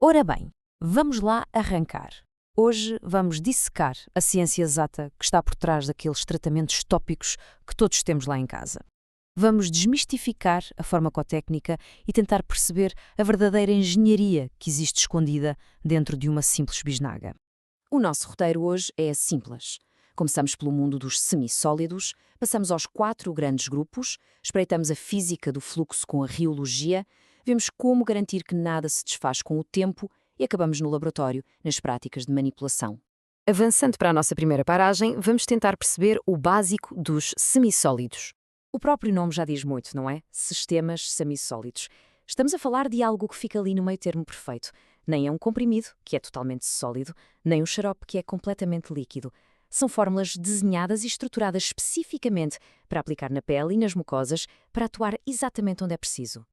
Ora bem, vamos lá arrancar. Hoje vamos dissecar a ciência exata que está por trás daqueles tratamentos tópicos que todos temos lá em casa. Vamos desmistificar a farmacotécnica e tentar perceber a verdadeira engenharia que existe escondida dentro de uma simples bisnaga. O nosso roteiro hoje é simples. Começamos pelo mundo dos semissólidos, passamos aos 4 grandes grupos, espreitamos a física do fluxo com a riologia, vemos como garantir que nada se desfaz com o tempo e acabamos no laboratório, nas práticas de manipulação. Avançando para a nossa primeira paragem, vamos tentar perceber o básico dos semissólidos. O próprio nome já diz muito, não é? Sistemas semissólidos. Estamos a falar de algo que fica ali no meio termo perfeito. Nem é um comprimido, que é totalmente sólido, nem um xarope, que é completamente líquido. São fórmulas desenhadas e estruturadas especificamente para aplicar na pele e nas mucosas para atuar exatamente onde é preciso.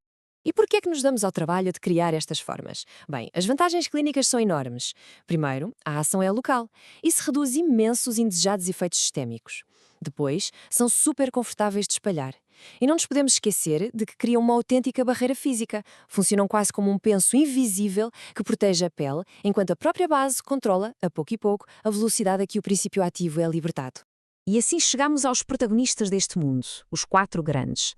E por que é que nos damos ao trabalho de criar estas formas? Bem, as vantagens clínicas são enormes. Primeiro, a ação é local. Isso reduz imenso os indesejados efeitos sistémicos. Depois, são super confortáveis de espalhar. E não nos podemos esquecer de que criam uma autêntica barreira física. Funcionam quase como um penso invisível que protege a pele, enquanto a própria base controla, a pouco e pouco, a velocidade a que o princípio ativo é libertado. E assim chegamos aos protagonistas deste mundo, os 4 grandes.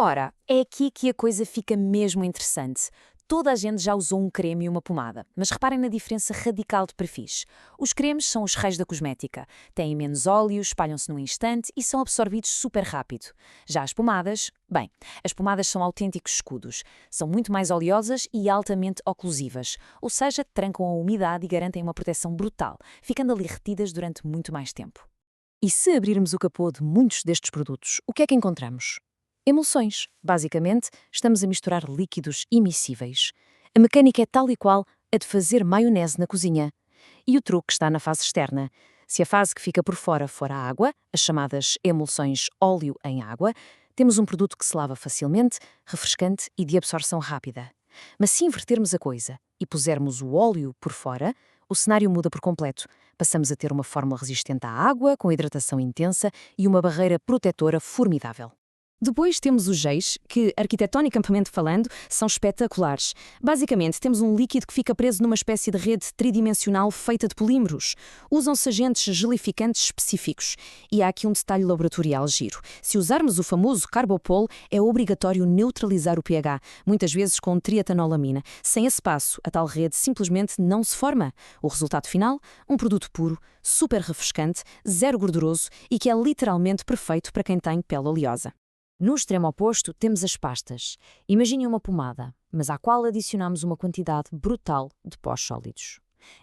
Ora, é aqui que a coisa fica mesmo interessante. Toda a gente já usou um creme e uma pomada, mas reparem na diferença radical de perfis. Os cremes são os reis da cosmética, têm menos óleo, espalham-se num instante e são absorvidos super rápido. Já as pomadas, bem, as pomadas são autênticos escudos. São muito mais oleosas e altamente oclusivas, ou seja, trancam a umidade e garantem uma proteção brutal, ficando ali retidas durante muito mais tempo. E se abrirmos o capô de muitos destes produtos, o que é que encontramos? Emulsões. Basicamente, estamos a misturar líquidos immiscíveis. A mecânica é tal e qual a de fazer maionese na cozinha. E o truque está na fase externa. Se a fase que fica por fora for a água, as chamadas emulsões óleo em água, temos um produto que se lava facilmente, refrescante e de absorção rápida. Mas se invertermos a coisa e pusermos o óleo por fora, o cenário muda por completo. Passamos a ter uma fórmula resistente à água, com hidratação intensa e uma barreira protetora formidável. Depois temos os géis, que, arquitetonicamente falando, são espetaculares. Basicamente, temos um líquido que fica preso numa espécie de rede tridimensional feita de polímeros. Usam-se agentes gelificantes específicos. E há aqui um detalhe laboratorial giro. Se usarmos o famoso Carbopol, é obrigatório neutralizar o pH, muitas vezes com trietanolamina. Sem esse passo, a tal rede simplesmente não se forma. O resultado final? Um produto puro, super refrescante, zero gorduroso e que é literalmente perfeito para quem tem pele oleosa. No extremo oposto, temos as pastas. Imaginem uma pomada, mas à qual adicionamos uma quantidade brutal de pós sólidos.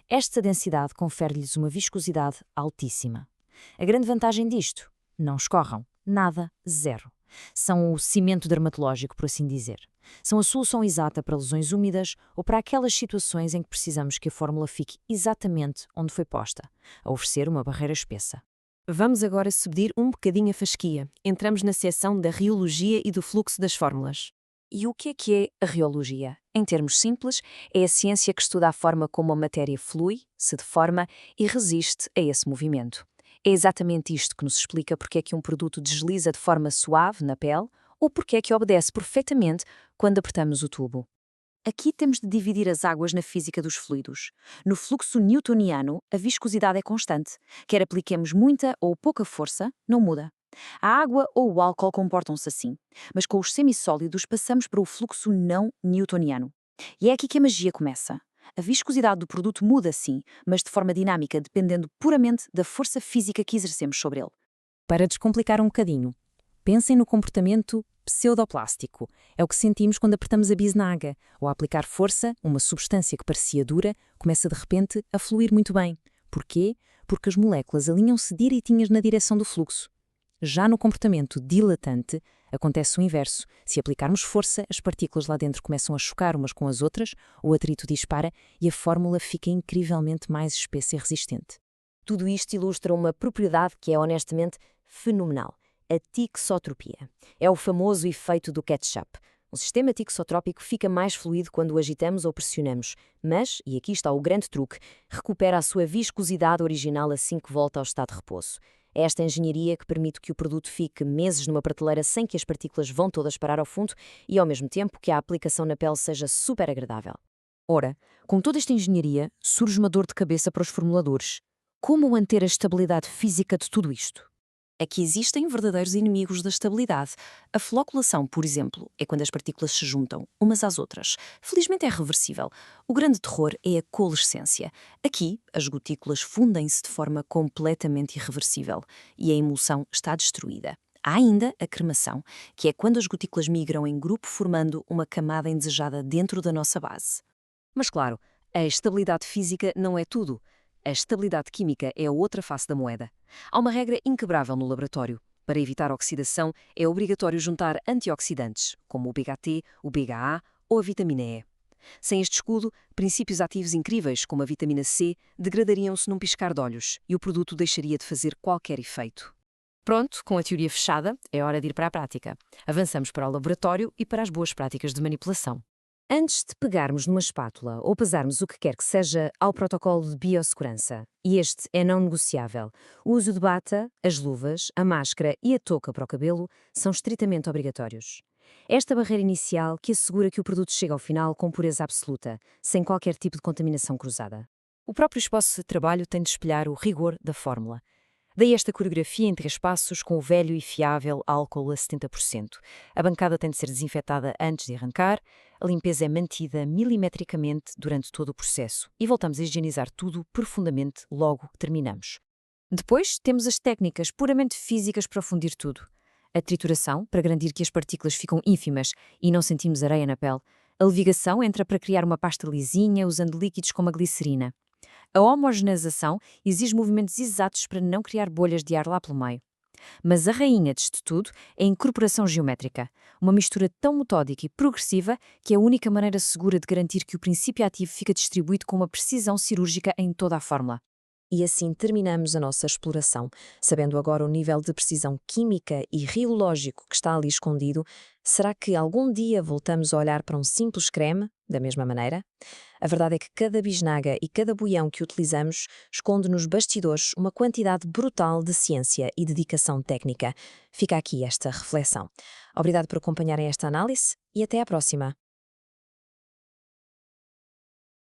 Esta densidade confere-lhes uma viscosidade altíssima. A grande vantagem disto? Não escorram. Nada, zero. São o cimento dermatológico, por assim dizer. São a solução exata para lesões úmidas ou para aquelas situações em que precisamos que a fórmula fique exatamente onde foi posta, a oferecer uma barreira espessa. Vamos agora subir um bocadinho a fasquia. Entramos na seção da riologia e do fluxo das fórmulas. E o que é a riologia? Em termos simples, é a ciência que estuda a forma como a matéria flui, se deforma e resiste a esse movimento. É exatamente isto que nos explica porque é que um produto desliza de forma suave na pele ou porque é que obedece perfeitamente quando apertamos o tubo. Aqui temos de dividir as águas na física dos fluidos. No fluxo newtoniano, a viscosidade é constante. Quer apliquemos muita ou pouca força, não muda. A água ou o álcool comportam-se assim, mas com os semissólidos passamos para o fluxo não newtoniano. E é aqui que a magia começa. A viscosidade do produto muda sim, mas de forma dinâmica, dependendo puramente da força física que exercemos sobre ele. Para descomplicar um bocadinho, pensem no comportamento pseudoplástico. É o que sentimos quando apertamos a bisnaga. Ao aplicar força, uma substância que parecia dura começa de repente a fluir muito bem. Porquê? Porque as moléculas alinham-se direitinhas na direção do fluxo. Já no comportamento dilatante, acontece o inverso. Se aplicarmos força, as partículas lá dentro começam a chocar umas com as outras, o atrito dispara e a fórmula fica incrivelmente mais espessa e resistente. Tudo isto ilustra uma propriedade que é honestamente fenomenal. A tixotropia. É o famoso efeito do ketchup. O sistema tixotrópico fica mais fluido quando o agitamos ou pressionamos, mas, e aqui está o grande truque, recupera a sua viscosidade original assim que volta ao estado de repouso. É esta engenharia que permite que o produto fique meses numa prateleira sem que as partículas vão todas parar ao fundo e, ao mesmo tempo, que a aplicação na pele seja super agradável. Ora, com toda esta engenharia, surge uma dor de cabeça para os formuladores. Como manter a estabilidade física de tudo isto? É que existem verdadeiros inimigos da estabilidade. A floculação, por exemplo, é quando as partículas se juntam umas às outras. Felizmente é reversível. O grande terror é a coalescência. Aqui, as gotículas fundem-se de forma completamente irreversível e a emulsão está destruída. Há ainda a cremação, que é quando as gotículas migram em grupo formando uma camada indesejada dentro da nossa base. Mas claro, a estabilidade física não é tudo. A estabilidade química é a outra face da moeda. Há uma regra inquebrável no laboratório. Para evitar oxidação, é obrigatório juntar antioxidantes, como o BHT, o BHA ou a vitamina E. Sem este escudo, princípios ativos incríveis, como a vitamina C, degradariam-se num piscar de olhos e o produto deixaria de fazer qualquer efeito. Pronto, com a teoria fechada, é hora de ir para a prática. Avançamos para o laboratório e para as boas práticas de manipulação. Antes de pegarmos numa espátula ou pesarmos o que quer que seja, há o protocolo de biossegurança. E este é não negociável. O uso de bata, as luvas, a máscara e a touca para o cabelo são estritamente obrigatórios. Esta barreira inicial que assegura que o produto chega ao final com pureza absoluta, sem qualquer tipo de contaminação cruzada. O próprio espaço de trabalho tem de espelhar o rigor da fórmula. Daí esta coreografia em 3 passos com o velho e fiável álcool a 70%. A bancada tem de ser desinfetada antes de arrancar, a limpeza é mantida milimetricamente durante todo o processo e voltamos a higienizar tudo profundamente logo que terminamos. Depois temos as técnicas puramente físicas para fundir tudo. A trituração, para garantir que as partículas ficam ínfimas e não sentimos areia na pele. A levigação entra para criar uma pasta lisinha usando líquidos como a glicerina. A homogeneização exige movimentos exatos para não criar bolhas de ar lá pelo meio. Mas a rainha disto tudo é a incorporação geométrica, uma mistura tão metódica e progressiva que é a única maneira segura de garantir que o princípio ativo fica distribuído com uma precisão cirúrgica em toda a fórmula. E assim terminamos a nossa exploração. Sabendo agora o nível de precisão química e riológico que está ali escondido, será que algum dia voltamos a olhar para um simples creme, da mesma maneira? A verdade é que cada bisnaga e cada buião que utilizamos esconde nos bastidores uma quantidade brutal de ciência e dedicação técnica. Fica aqui esta reflexão. Obrigado por acompanharem esta análise e até à próxima.